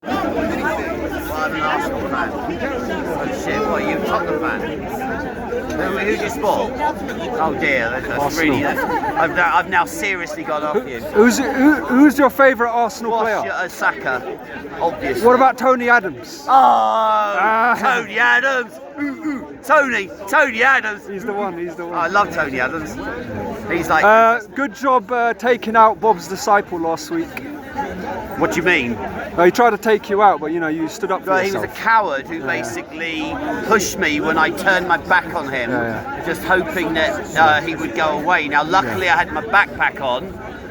Well, I'm an Arsenal fan. Oh shit, what are you, a Tottenham fan? Who's your sport? Oh dear, that's really... I've now seriously gone off you. Who's your favourite Arsenal player? Saka, obviously. What about Tony Adams? Oh, Tony Adams! Tony Adams! He's the one, he's the one. I love Tony Adams. He's like... good job taking out Bob's disciple last week. What do you mean? He tried to take you out, but you know, you stood up for yourself. He was a coward who basically pushed me when I turned my back on him, just hoping that he would go away. Now, luckily, I had my backpack on,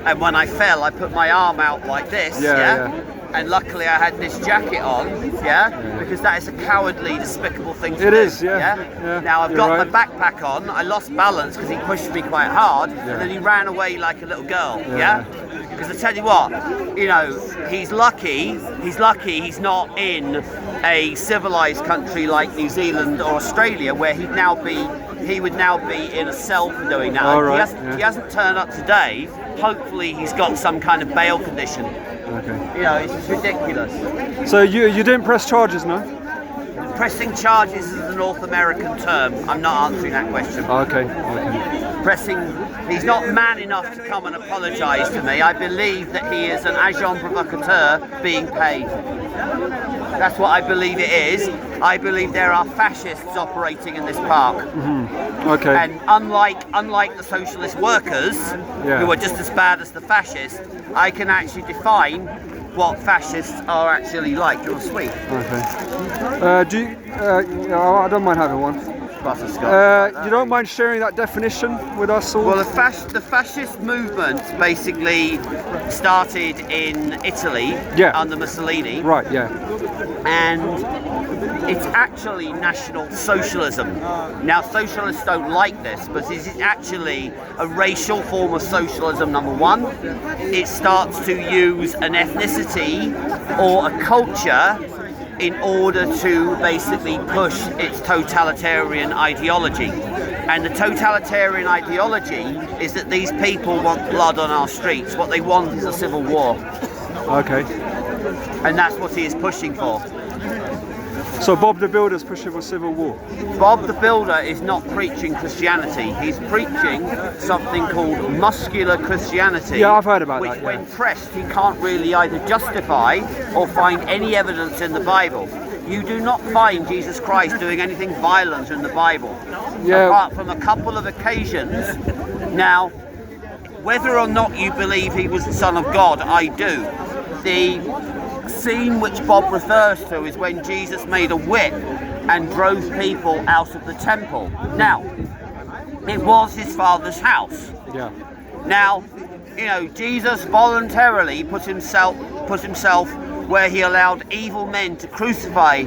and when I fell, I put my arm out like this, and luckily I had this jacket on, because that is a cowardly, despicable thing to do. It is, Now, I've got my backpack on, I lost balance because he pushed me quite hard, and then he ran away like a little girl, Because I tell you what, you know, he's lucky he's not in a civilized country like New Zealand or Australia, where he would now be in a cell for doing that. He hasn't turned up today. Hopefully he's got some kind of bail condition. Okay. You know, it's just ridiculous. So you didn't press charges, no? Pressing charges is a North American term. I'm not answering that question. Okay. He's not man enough to come and apologise to me. I believe that he is an agent provocateur being paid. That's what I believe it is. I believe there are fascists operating in this park. Okay. And unlike the socialist workers, who are just as bad as the fascists, I can actually define what fascists are actually like. You're sweet. Okay. I don't mind having one. You don't mind sharing that definition with us all? Well, the fascist movement basically started in Italy under Mussolini. Right, And it's actually National Socialism. Now, socialists don't like this, but it is actually a racial form of socialism, number one. It starts to use an ethnicity or a culture in order to basically push its totalitarian ideology. And the totalitarian ideology is that these people want blood on our streets. What they want is a civil war. Okay. And that's what he is pushing for. So Bob the Builder's pushing for civil war? Bob the Builder is not preaching Christianity. He's preaching something called muscular Christianity. Yeah, I've heard about which, that. When pressed, he can't really either justify or find any evidence in the Bible. You do not find Jesus Christ doing anything violent in the Bible, apart from a couple of occasions. Now, whether or not you believe he was the Son of God, I do. The scene which Bob refers to is when Jesus made a whip and drove people out of the temple. Now, it was his Father's house. Now, you know, Jesus voluntarily put himself where he allowed evil men to crucify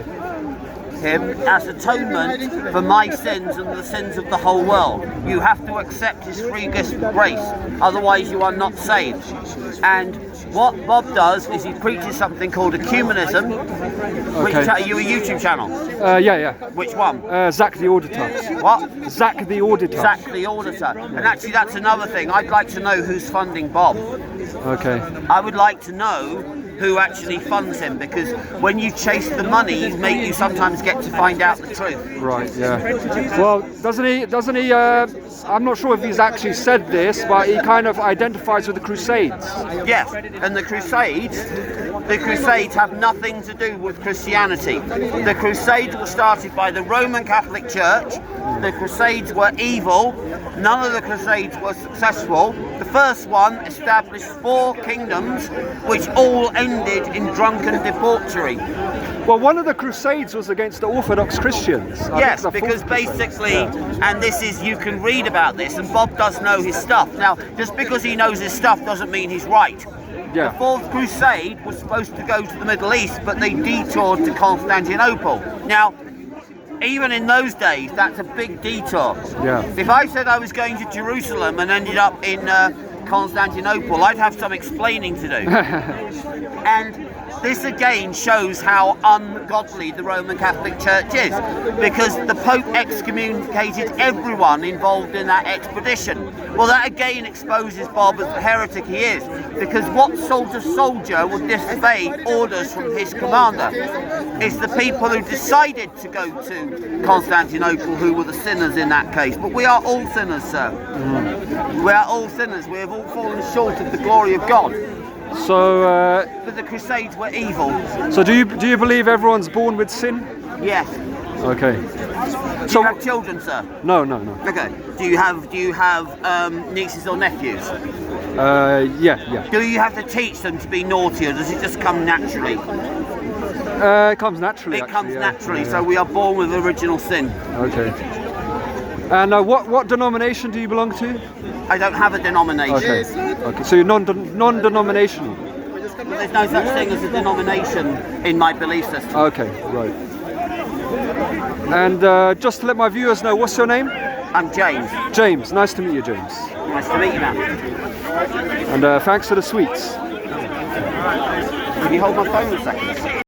him as atonement for my sins and the sins of the whole world. You have to accept his free gift of grace, otherwise you are not saved. And what Bob does is he preaches something called ecumenism. Which are you a YouTube channel? Which one? Zach the Auditor. What? Zach the Auditor. Zach the Auditor. And actually that's another thing. I'd like to know who's funding Bob. Okay. I would like to know who actually funds him, because when you chase the money, you sometimes get to find out the truth. Right, Well, doesn't he, I'm not sure if he's actually said this, but he kind of identifies with the Crusades. Yes, and the Crusades have nothing to do with Christianity. The Crusades were started by the Roman Catholic Church. The Crusades were evil. None of the Crusades were successful. The first one established 4 kingdoms, which all ended in drunken debauchery. Well, one of the Crusades was against the Orthodox Christians. Yes, because basically, and this is, you can read about this, and Bob does know his stuff. Now, just because he knows his stuff doesn't mean he's right. The 4th Crusade was supposed to go to the Middle East, but they detoured to Constantinople. Now, even in those days, that's a big detour. If I said I was going to Jerusalem and ended up in Constantinople, I'd have some explaining to do. And this again shows how ungodly the Roman Catholic Church is, because the Pope excommunicated everyone involved in that expedition. Well, that again exposes Bob as the heretic he is, because what sort of soldier would disobey orders from his commander? It's the people who decided to go to Constantinople who were the sinners in that case. But we are all sinners, sir. We are all sinners. We have all fallen short of the glory of God. So, But the Crusades were evil. so do you believe everyone's born with sin? Yes. Okay. Do So you have children, sir? no. Okay. Do you have nieces or nephews? Yeah. Do you have to teach them to be naughty, or does it just come naturally? It comes naturally. It comes actually, naturally. yeah. So we are born with original sin. Okay. And what denomination do you belong to? I don't have a denomination. Okay. So you're non-denominational. There's no such thing as a denomination in my belief system. Okay, right. And just to let my viewers know, what's your name? I'm James. James. Nice to meet you, James. Nice to meet you, man. And thanks for the sweets. Can you hold my phone a second?